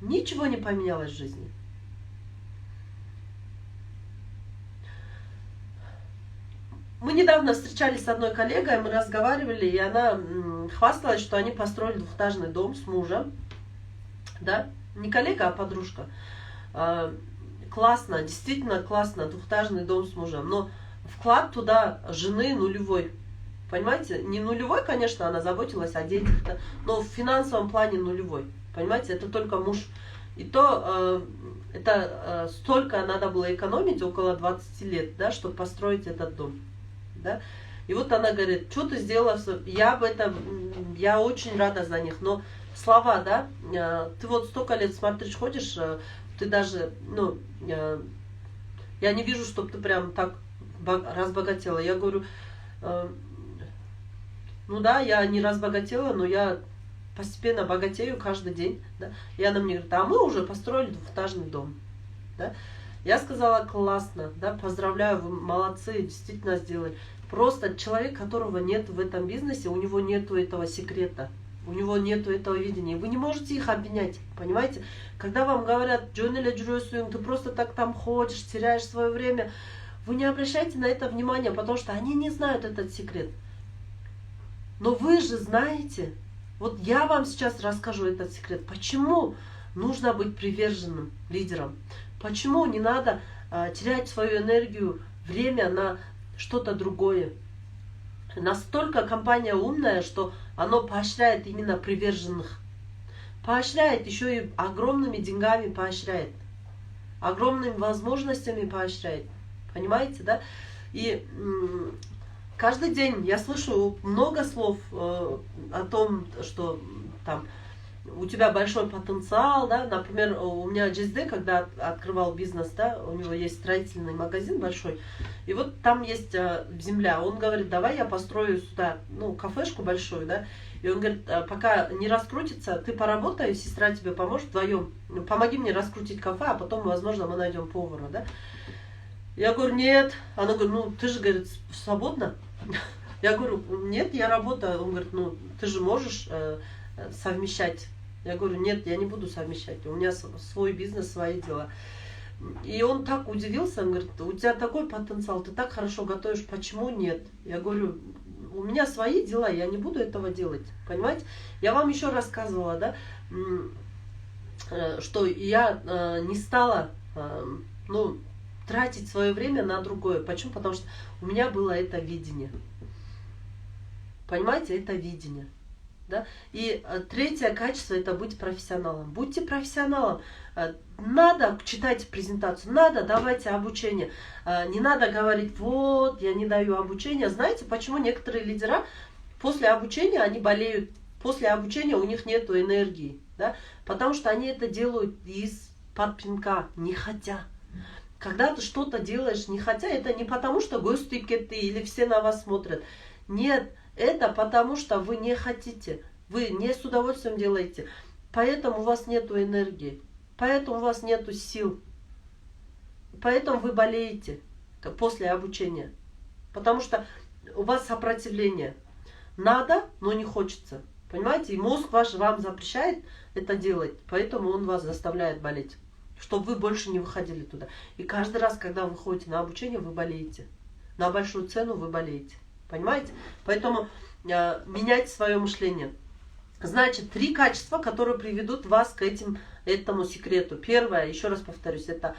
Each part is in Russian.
Ничего не поменялось в жизни. Мы недавно встречались с одной коллегой, мы разговаривали, и она хвасталась, что они построили двухэтажный дом с мужем. Да? Не коллега, а подружка. Классно, действительно классно, двухэтажный дом с мужем. Но вклад туда жены нулевой. Понимаете? Не нулевой, конечно, она заботилась о детях, но в финансовом плане нулевой. Понимаете? Это только муж. И то это столько надо было экономить, около 20 лет, да, чтобы построить этот дом. Да? И вот она говорит, что ты сделала, я очень рада за них, но слова, да, ты вот столько лет смотришь, ходишь, ты даже, ну, я не вижу, чтобы ты прям так разбогатела. Я говорю, ну да, я не разбогатела, но я постепенно богатею каждый день. Да? И она мне говорит, а мы уже построили двухэтажный дом. Да? Я сказала, классно, да, поздравляю, вы молодцы, действительно сделали. Просто человек, которого нет в этом бизнесе, у него нету этого секрета, у него нету этого видения. Вы не можете их обвинять, понимаете? Когда вам говорят, Джонеля Джуросуинг, ты просто так там ходишь, теряешь свое время, вы не обращайте на это внимания, потому что они не знают этот секрет. Но вы же знаете, вот я вам сейчас расскажу этот секрет, почему нужно быть приверженным лидером, почему не надо терять свою энергию, время на что-то другое. Настолько компания умная, что оно поощряет именно приверженных. Поощряет, еще и огромными деньгами поощряет. Огромными возможностями поощряет. Понимаете, да? И каждый день я слышу много слов о том, что там у тебя большой потенциал, да, например, у меня Джизде, когда открывал бизнес, да, у него есть строительный магазин большой, и вот там есть земля, он говорит, давай я построю сюда, ну, кафешку большую, да, и он говорит, пока не раскрутится, ты поработай, сестра тебе поможет вдвоем, помоги мне раскрутить кафе, а потом, возможно, мы найдем повара, да. Я говорю, нет, она говорит, ну, ты же, говорит, свободна. Я говорю, нет, я работаю, он говорит, ну, ты же можешь совмещать. Я говорю, нет, я не буду совмещать, у меня свой бизнес, свои дела. И он так удивился, он говорит, у тебя такой потенциал, ты так хорошо готовишь, почему нет? Я говорю, у меня свои дела, я не буду этого делать, понимаете? Я вам еще рассказывала, да, что я не стала, ну, тратить свое время на другое. Почему? Потому что у меня было это видение. Понимаете, это видение. Да? И третье качество – это быть профессионалом. Будьте профессионалом. Надо читать презентацию, надо давайте обучение. Не надо говорить, вот, я не даю обучение. Знаете, почему некоторые лидера после обучения, они болеют, после обучения у них нет энергии. Да? Потому что они это делают из-под пинка, не хотя. Когда ты что-то делаешь не хотя, это не потому, что гостикеты или все на вас смотрят. Нет, это потому, что вы не хотите. Вы не с удовольствием делаете. Поэтому у вас нет энергии. Поэтому у вас нет сил. Поэтому вы болеете после обучения. Потому что у вас сопротивление. Надо, но не хочется. Понимаете? И мозг ваш вам запрещает это делать. Поэтому он вас заставляет болеть. Чтобы вы больше не выходили туда. И каждый раз, когда вы ходите на обучение, вы болеете. На большую цену вы болеете. Понимаете? Поэтому меняйте свое мышление. Значит, 3 качества, которые приведут вас к этому секрету. Первое, еще раз повторюсь, это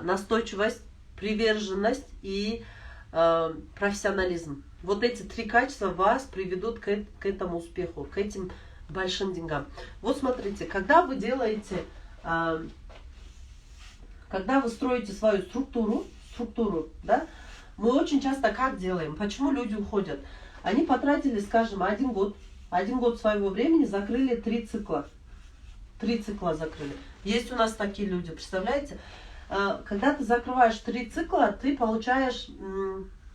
настойчивость, приверженность и профессионализм. Вот эти 3 качества вас приведут к этому успеху, к этим большим деньгам. Вот смотрите, когда вы делаете, когда вы строите свою структуру, да, мы очень часто как делаем? Почему люди уходят? Они потратили, скажем, 1 год своего времени, закрыли 3 цикла. 3 цикла закрыли. Есть у нас такие люди, представляете? Когда ты закрываешь 3 цикла, ты получаешь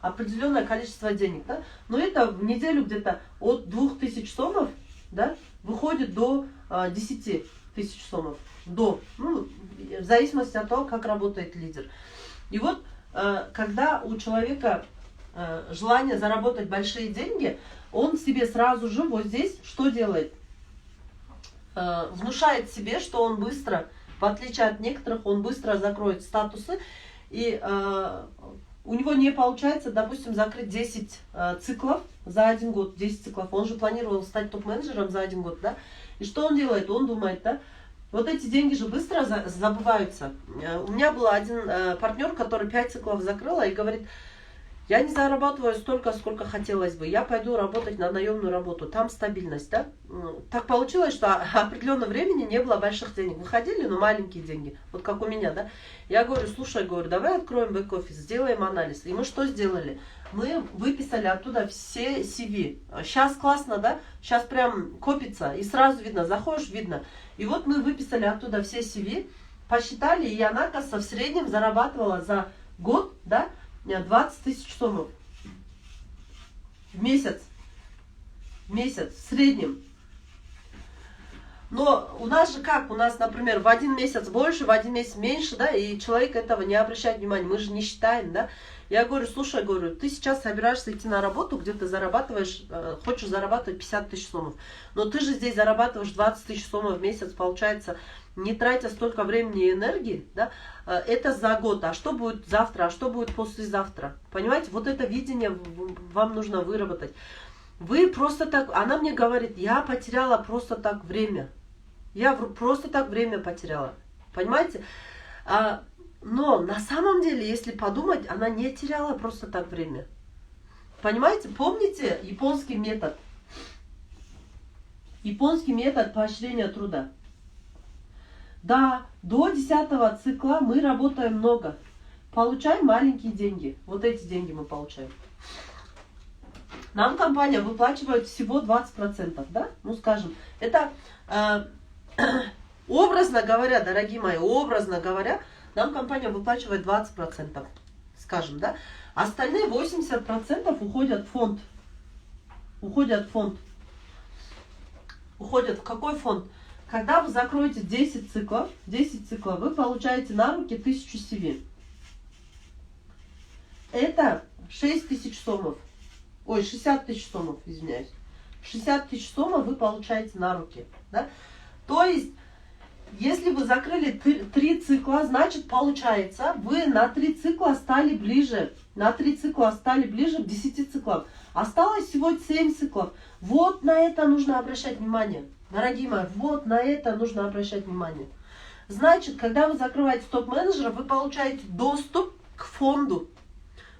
определенное количество денег. Да? Но это в неделю где-то от 2000 сомов, да, выходит до 10 тысяч сомов. Ну, в зависимости от того, как работает лидер. И вот когда у человека желание заработать большие деньги, он себе сразу же вот здесь что делает? внушает себе, что он быстро, в отличие от некоторых, он быстро закроет статусы, и у него не получается, допустим, закрыть 10 циклов за 1 год, 10 циклов. Он же планировал стать топ-менеджером за 1 год, да? И что он делает? Он думает, да, вот эти деньги же быстро забываются. У меня был один партнер, который 5 циклов закрыл и говорит: я не зарабатываю столько, сколько хотелось бы. Я пойду работать на наемную работу. Там стабильность, да? Так получилось, что определенного времени не было больших денег. Выходили, но маленькие деньги. Вот как у меня, да? Я говорю: слушай, говорю, давай откроем бэк-офис, сделаем анализ. И мы что сделали? Мы выписали оттуда все CV. Сейчас классно, да? Сейчас прям копится. И сразу видно, заходишь, видно. И вот мы выписали оттуда все CV, посчитали, и она, кажется, в среднем зарабатывала за год, да, 20 тысяч сомов в месяц. В месяц, в среднем. Но у нас же как? У нас, например, в 1 месяц больше, в 1 месяц меньше, да, и человек этого не обращает внимания. Мы же не считаем, да. Я говорю: слушай, говорю, ты сейчас собираешься идти на работу, где ты зарабатываешь, хочешь зарабатывать 50 тысяч сомов. Но ты же здесь зарабатываешь 20 тысяч сомов в месяц, получается, не тратя столько времени и энергии, да, это за год. А что будет завтра, а что будет послезавтра? Понимаете, вот это видение вам нужно выработать. Вы просто так, она мне говорит: я потеряла просто так время. Я просто так время потеряла. Понимаете? Но на самом деле, если подумать, она не теряла просто так время. Понимаете? Помните японский метод? Японский метод поощрения труда. Да, до 10-го цикла мы работаем много. Получаем маленькие деньги. Вот эти деньги мы получаем. Нам компания выплачивает всего 20%, да? Ну, скажем, это образно говоря, дорогие мои, образно говоря, нам компания выплачивает 20%, скажем, да? Остальные 80% уходят в фонд. Уходят в фонд. Уходят в какой фонд? Когда вы закроете 10 циклов, вы получаете на руки 1000 CV. Это 6 тысяч сомов. Ой, 60 тысяч сомов, извиняюсь. 60 тысяч сомов вы получаете на руки. Да? То есть, если вы закрыли 3 цикла, значит, получается, вы на 3 цикла стали ближе. На 3 цикла стали ближе к 10 циклам. Осталось всего 7 циклов. Вот на это нужно обращать внимание. Дорогие мои, вот на это нужно обращать внимание. Значит, когда вы закрываете топ-менеджера, вы получаете доступ к фонду.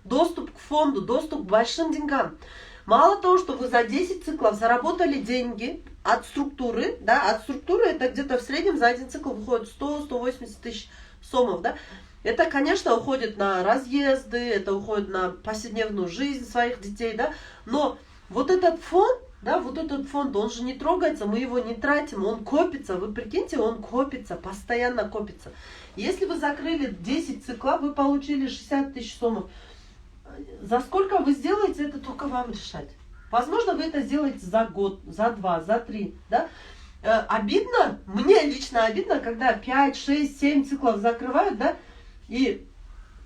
Доступ к фонду, доступ к большим деньгам. Мало того, что вы за 10 циклов заработали деньги от структуры, да, от структуры это где-то в среднем за 1 цикл выходит 100-180 тысяч сомов, да. Это, конечно, уходит на разъезды, это уходит на повседневную жизнь своих детей, да. Но вот этот фонд, да, вот этот фонд, он же не трогается, мы его не тратим, он копится, вы прикиньте, он копится, постоянно копится. Если вы закрыли 10 циклов, вы получили 60 тысяч сомов. За сколько вы сделаете, это только вам решать. Возможно, вы это сделаете за год, за 2, за 3. Да? Обидно, мне лично обидно, когда 5, 6, 7 циклов закрывают, да, и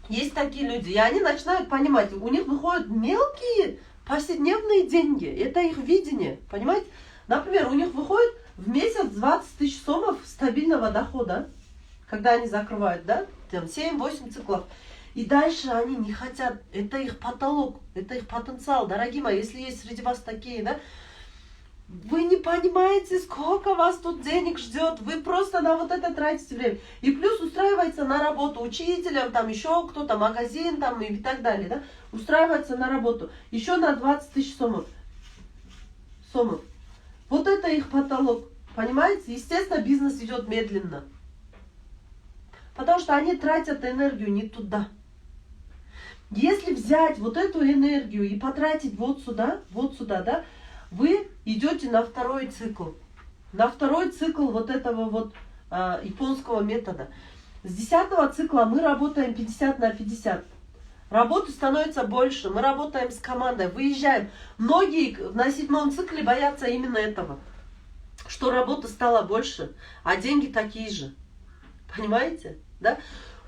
есть такие люди, и они начинают понимать, у них выходят мелкие повседневные деньги, это их видение, понимаете? Например, у них выходит в месяц 20 тысяч сомов стабильного дохода, когда они закрывают, да, там 7-8 циклов. И дальше они не хотят, это их потолок, это их потенциал. Дорогие мои, если есть среди вас такие, да, вы не понимаете, сколько вас тут денег ждет, вы просто на вот это тратите время. И плюс устраивается на работу учителем, там еще кто-то, магазин там и так далее, да, устраивается на работу. Еще на 20 тысяч сомов. Вот это их потолок, понимаете? Естественно, бизнес идет медленно. Потому что они тратят энергию не туда. Если взять вот эту энергию и потратить вот сюда, да, вы идете на второй цикл. На второй цикл вот этого вот японского метода. С 10-го цикла мы работаем 50 на 50. Работы становится больше, мы работаем с командой, выезжаем. Многие на 7-м цикле боятся именно этого. Что работа стала больше, а деньги такие же. Понимаете? Да?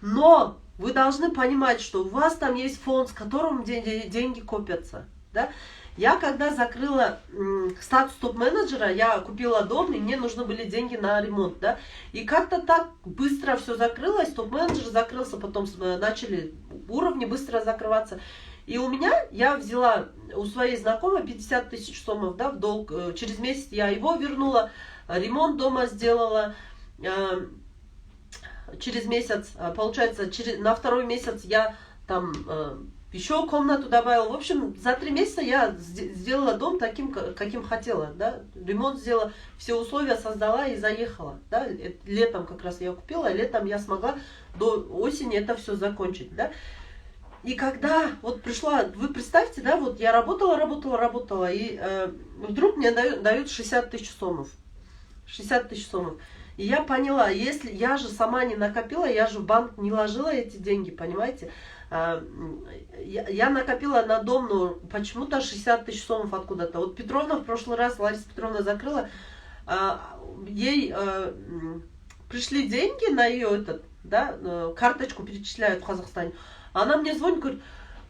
Но вы должны понимать, что у вас там есть фонд, с которым деньги копятся. Да? Я когда закрыла статус топ-менеджера, я купила дом, и мне нужны были деньги на ремонт, да. И как-то так быстро все закрылось, топ-менеджер закрылся, потом начали уровни быстро закрываться. И у меня, я взяла у своей знакомой 50 тысяч сомов, да, в долг. Через месяц я его вернула, ремонт дома сделала. Через месяц, получается, на второй месяц я там еще комнату добавила. В общем, за 3 месяца я сделала дом таким, каким хотела, да. Ремонт сделала, все условия создала и заехала, да. Летом как раз я купила, летом я смогла до осени это все закончить, да. И когда вот пришла, вы представьте, да, вот я работала, и вдруг мне дают 60 тысяч сомов. 60 тысяч сомов. И я поняла, если я же сама не накопила, я же в банк не ложила эти деньги, понимаете? Я накопила на дом, но почему-то 60 тысяч сомов откуда-то. Вот Петровна в прошлый раз, Лариса Петровна закрыла, ей пришли деньги на ее карточку перечисляют в Казахстане. Она мне звонит, говорит,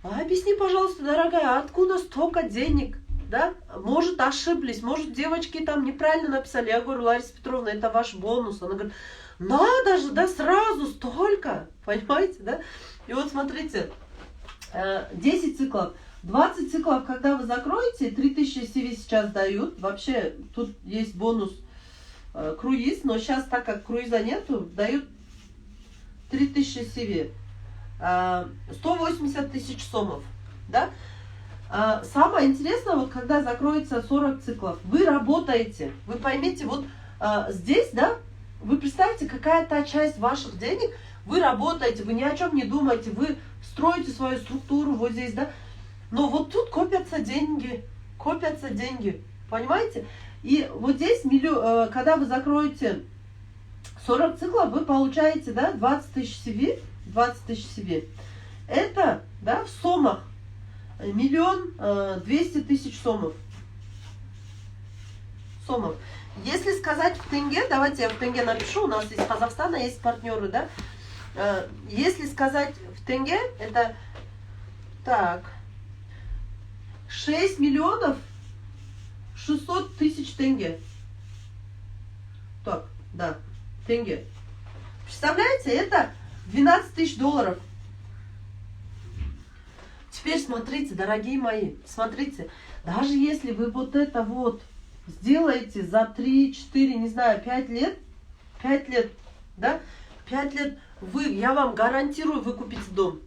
объясни, пожалуйста, дорогая, откуда столько денег? Да? Может, ошиблись, может, девочки там неправильно написали. Я говорю, Лариса Петровна, это ваш бонус. Она говорит, надо же, да, сразу столько, понимаете, да? И вот смотрите, 10 циклов, 20 циклов, когда вы закроете, 3000 CV сейчас дают. Вообще, тут есть бонус круиз, но сейчас, так как круиза нету, дают 3000 CV. 180 тысяч сомов, да? Самое интересное, вот когда закроется 40 циклов, вы работаете, вы поймите, вот здесь, да, вы представьте, какая та часть ваших денег, вы работаете, вы ни о чем не думаете, вы строите свою структуру вот здесь, да, но вот тут копятся деньги, понимаете? И вот здесь, когда вы закроете 40 циклов, вы получаете, да, 20 тысяч CV, это, да, в сомах 1 200 000 сомов. Если сказать в тенге, давайте я в тенге напишу, у нас из Казахстана есть партнеры, да. Если сказать в тенге, это так 6 600 000 тенге. Так, да, тенге. Представляете, это 12 000 долларов. Теперь смотрите, дорогие мои, смотрите, даже если вы вот это вот сделаете за 3, 4, не знаю, 5 лет, да, 5 лет, я вам гарантирую, вы купите дом.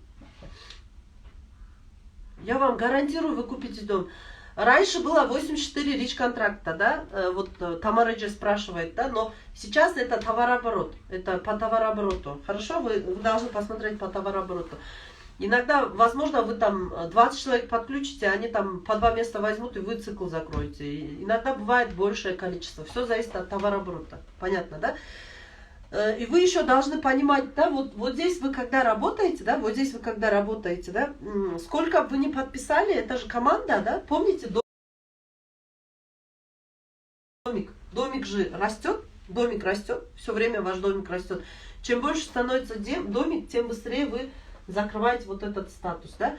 Раньше было 84 рич-контракта, да, вот Тамара Джи спрашивает, да, но сейчас это товарооборот, это по товарообороту. Хорошо, вы должны посмотреть по товарообороту. Иногда, возможно, вы там 20 человек подключите, они там по 2 места возьмут, и вы цикл закроете. И иногда бывает большее количество. Все зависит от товарооборота. Понятно, да? И вы еще должны понимать, да, вот здесь вы когда работаете, да, сколько бы вы не подписали, это же команда, да, помните, домик же растет, все время ваш домик растет. Чем больше становится домик, тем быстрее вы закрываете вот этот статус, да.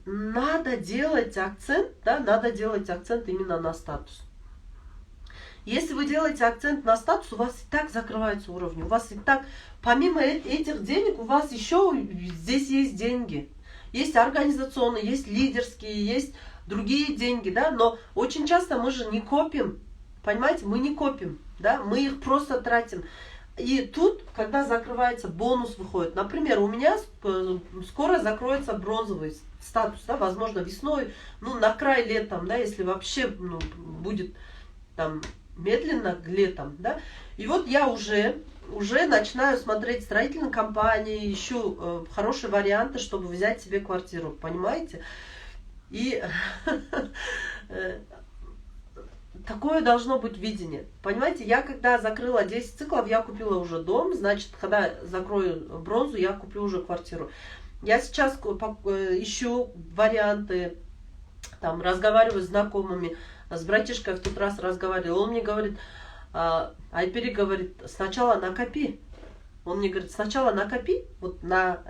Надо делать акцент именно на статус. Если вы делаете акцент на статус, у вас и так закрываются уровни, у вас и так, помимо этих денег, у вас еще здесь есть деньги. Есть организационные, есть лидерские, есть другие деньги, да, но очень часто мы же не копим, понимаете, мы не копим, да, мы их просто тратим. И тут, когда закрывается, бонус выходит. Например, у меня скоро закроется бронзовый статус, да, возможно, весной, ну, на край летом, да, если вообще, будет там медленно к летом, да. И вот я уже начинаю смотреть строительные компании, ищу хорошие варианты, чтобы взять себе квартиру, понимаете? И такое должно быть видение. Понимаете, я когда закрыла 10 циклов, я купила уже дом, значит, когда закрою бронзу, я куплю уже квартиру. Я сейчас ищу варианты, там, разговариваю с знакомыми, с братишкой в тот раз разговаривала, он мне говорит, Айпери говорит, сначала накопи. Он мне говорит, сначала накопи вот на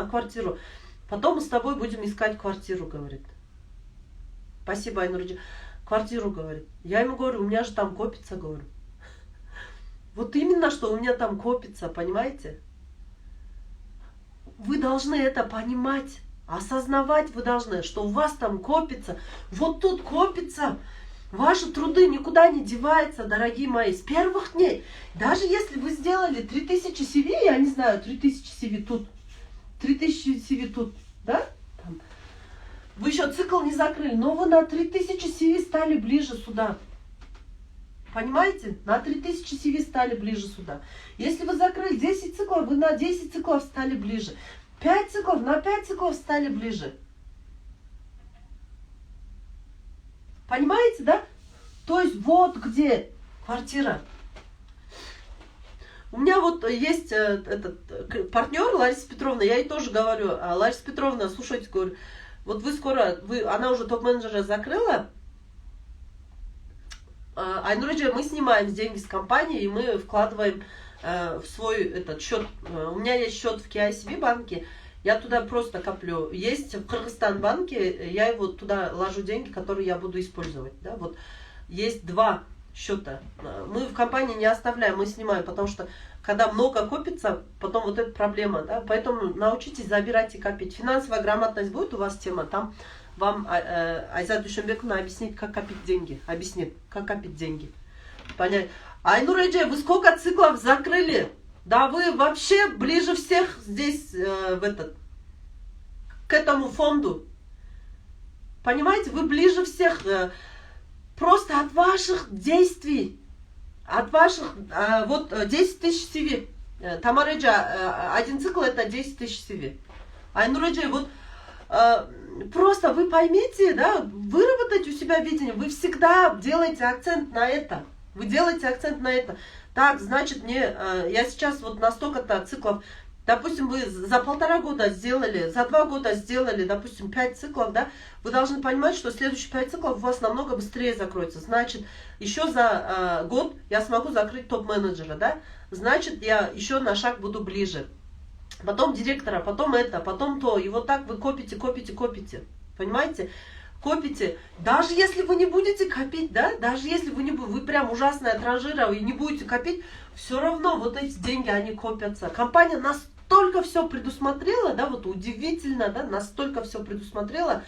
квартиру, потом мы с тобой будем искать квартиру, говорит. Спасибо, Айнурджи. Квартиру, говорит. Я ему говорю, у меня же там копится, говорю. Вот именно, что у меня там копится, понимаете? Вы должны это понимать, осознавать вы должны, что у вас там копится. Вот тут копится. Ваши труды никуда не деваются, дорогие мои, с первых дней. Даже если вы сделали 3000 CV, я не знаю, 3000 CV тут, 3000 CV тут, да? Там. Вы еще цикл не закрыли, но вы на 3000 CV стали ближе сюда. Понимаете? На 3000 CV стали ближе сюда. Если вы закрыли 10 циклов, вы на 10 циклов стали ближе. 5 циклов, на 5 циклов стали ближе. Понимаете, да? То есть вот где квартира. У меня вот есть этот партнер Лариса Петровна, я ей тоже говорю, Лариса Петровна, слушайте, говорю, вот вы скоро, она уже топ-менеджера закрыла, Айнурджи, мы снимаем деньги с компании, и мы вкладываем в свой этот счет. У меня есть счет в KICB банке, я туда просто коплю. Есть в Кыргызстан банке, я его туда ложу деньги, которые я буду использовать. Да? Вот есть 2 счета. Мы в компании не оставляем, мы снимаем, потому что когда много копится, потом вот эта проблема. Да? Поэтому научитесь забирать и копить. Финансовая грамотность будет у вас тема, там вам Айзат Душенбековна объяснит, как копить деньги. Объяснит, как копить деньги. Понять. Айнурджи, вы сколько циклов закрыли? Да вы вообще ближе всех здесь к этому фонду. Понимаете, вы ближе всех просто от ваших действий, от ваших, вот 10 тысяч CV. Тамареджа, 1 цикл это 10 тысяч CV. Айнурджи, вот просто вы поймите, да, выработать у себя видение, вы всегда делаете акцент на это. Вы делаете акцент на это. Так, значит, я сейчас вот на столько-то циклов, допустим, вы за 1,5 года сделали, за 2 года сделали, допустим, 5 циклов, да, вы должны понимать, что следующие 5 циклов у вас намного быстрее закроются. Значит, еще за год я смогу закрыть топ-менеджера, да, значит, я еще на шаг буду ближе. Потом директора, потом это, потом то. И вот так вы копите, копите, копите. Понимаете? Копите. Даже если вы не будете копить, да, даже если вы не будете, вы прям ужасная транжира и не будете копить, все равно вот эти деньги, они копятся. Компания настолько все предусмотрела, да, вот удивительно, да, настолько все предусмотрела,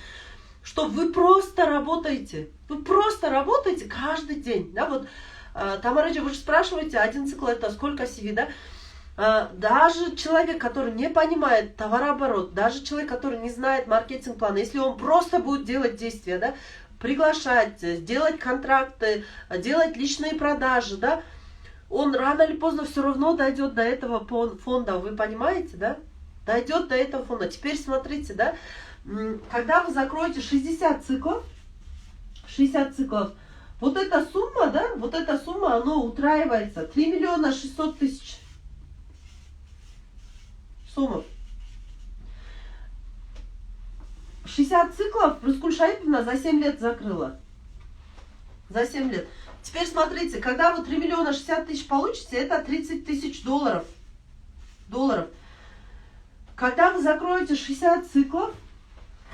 что вы просто работаете. Вы просто работаете каждый день, да, вот. Тамараджи, вы же спрашиваете, 1 цикл это сколько CV, да? Даже человек, который не понимает товарооборот, даже человек, который не знает маркетинг-плана, если он просто будет делать действия, да, приглашать, делать контракты, делать личные продажи, да, он рано или поздно все равно дойдет до этого фонда, вы понимаете, да? Дойдет до этого фонда. Теперь смотрите, да, когда вы закроете 60 циклов, вот эта сумма, да, вот эта сумма, она утраивается, 3 миллиона 600 тысяч. Сумма. 60 циклов Рыскуль Шаиповна за 7 лет закрыла. За 7 лет. Теперь смотрите, когда вы 3 миллиона 60 тысяч получите, это 30 тысяч долларов. Когда вы закроете 60 циклов,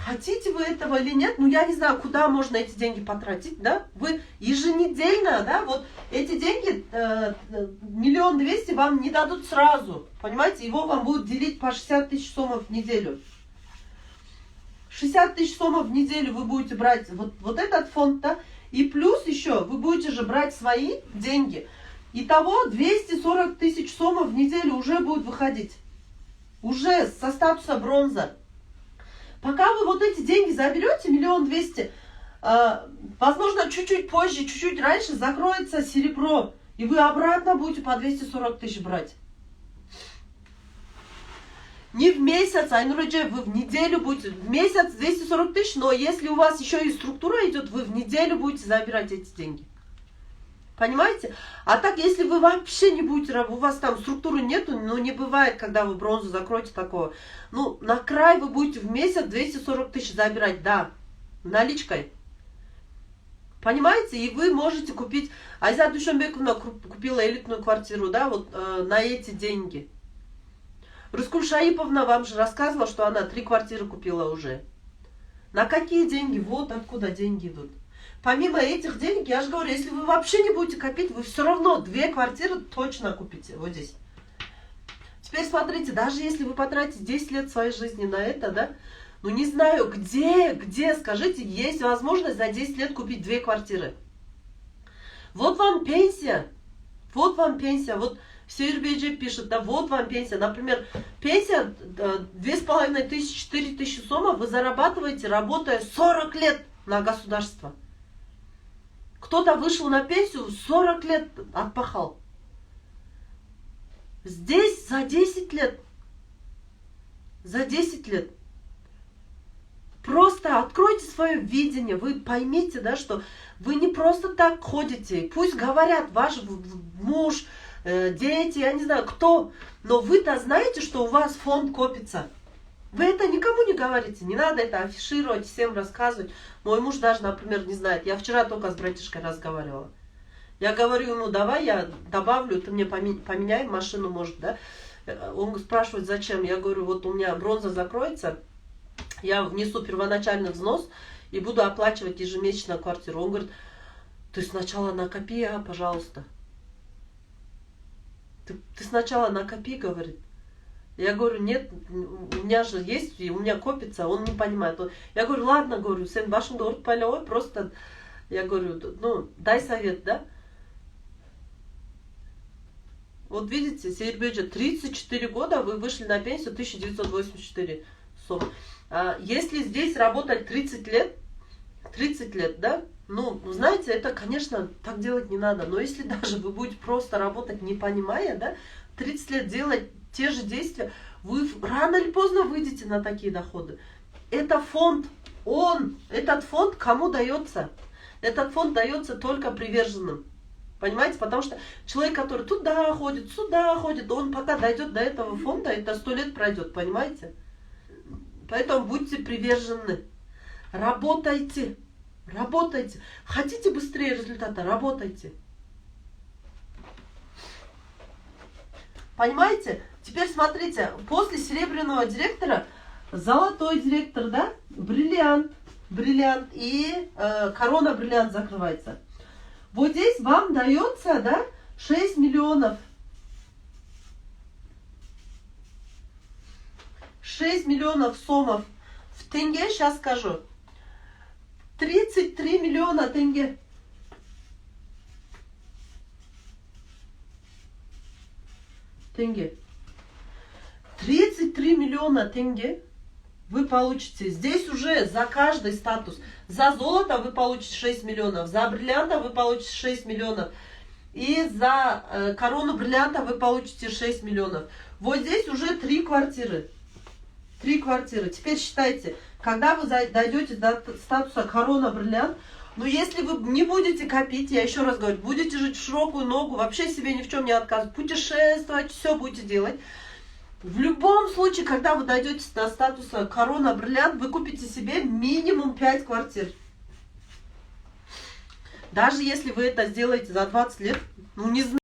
хотите вы этого или нет, ну я не знаю, куда можно эти деньги потратить, да? Вы еженедельно, да, вот эти деньги, 1 200 000 вам не дадут сразу, понимаете? Его вам будут делить по 60 тысяч сомов в неделю. 60 тысяч сомов в неделю вы будете брать вот этот фонд, да? И плюс еще вы будете же брать свои деньги. Итого 240 тысяч сомов в неделю уже будет выходить. Уже со статуса бронза. Пока вы вот эти деньги заберете, 1 200 000, возможно, чуть-чуть позже, чуть-чуть раньше закроется серебро. И вы обратно будете по 240 тысяч брать. Не в месяц, Айнурджи, вы в неделю будете, в месяц 240 тысяч, но если у вас еще и структура идет, вы в неделю будете забирать эти деньги. Понимаете? А так, если вы вообще не будете, у вас там структуры нету, ну не бывает, когда вы бронзу закроете такого. Ну, на край вы будете в месяц 240 тысяч забирать, да, наличкой. Понимаете? И вы можете купить, Айзат Душенбековна купила элитную квартиру, да, вот на эти деньги. Рыскуль Шаиповна вам же рассказывала, что она 3 квартиры купила уже. На какие деньги? Вот откуда деньги идут. Помимо этих денег, я же говорю, если вы вообще не будете копить, вы все равно 2 квартиры точно купите. Вот здесь. Теперь смотрите, даже если вы потратите 10 лет своей жизни на это, да, ну не знаю, где, скажите, есть возможность за 10 лет купить 2 квартиры. Вот вам пенсия. Вот вам пенсия. Вот Сирбиджи пишет, да, вот вам пенсия. Например, пенсия 2500, 4000 сомов вы зарабатываете, работая 40 лет на государство. Кто-то вышел на пенсию, 40 лет отпахал. Здесь за 10 лет. За 10 лет. Просто откройте свое видение, вы поймите, да, что вы не просто так ходите. Пусть говорят ваш муж, дети, я не знаю кто, но вы-то знаете, что у вас фонд копится. Вы это никому не говорите, не надо это афишировать, всем рассказывать. Мой муж даже, например, не знает. Я вчера только с братишкой разговаривала. Я говорю ему, давай я добавлю, ты мне поменяй машину, может, да? Он спрашивает, зачем? Я говорю, вот у меня бронза закроется, я внесу первоначальный взнос и буду оплачивать ежемесячно квартиру. Он говорит, ты сначала накопи, пожалуйста. Ты сначала накопи, говорит. Я говорю, нет, у меня же есть, и у меня копится, он не понимает. Я говорю, ладно, говорю, сын, вашим дорог полевой, просто, я говорю, ну, дай совет, да? Вот видите, Сейрбеджа, 34 года вы вышли на пенсию 1984 сумма. Если здесь работать 30 лет, да, ну, знаете, это, конечно, так делать не надо. Но если даже вы будете просто работать, не понимая, да, 30 лет делать те же действия, вы рано или поздно выйдете на такие доходы. Это фонд, этот фонд кому дается? Этот фонд дается только приверженным. Понимаете? Потому что человек, который туда ходит, сюда ходит, он пока дойдет до этого фонда, это 100 лет пройдет, понимаете? Поэтому будьте привержены. Работайте. Работайте. Хотите быстрее результата? Работайте. Понимаете? Теперь смотрите, после серебряного директора золотой директор, да? Бриллиант и корона бриллиант закрывается. Вот здесь вам дается, да, 6 миллионов. 6 миллионов сомов в тенге, сейчас скажу. 33 миллиона тенге. Тенге. 33 миллиона тенге вы получите. Здесь уже за каждый статус. За золото вы получите 6 миллионов. За бриллианта вы получите 6 миллионов. И за корону бриллианта вы получите 6 миллионов. Вот здесь уже 3 квартиры. 3 квартиры. Теперь считайте, когда вы дойдете до статуса корона бриллиант, но если вы не будете копить, я еще раз говорю, будете жить в широкую ногу, вообще себе ни в чем не отказывать, путешествовать, все будете делать. В любом случае, когда вы дойдете до статуса корона бриллиант, вы купите себе минимум 5 квартир. Даже если вы это сделаете за 20 лет, ну не знаю.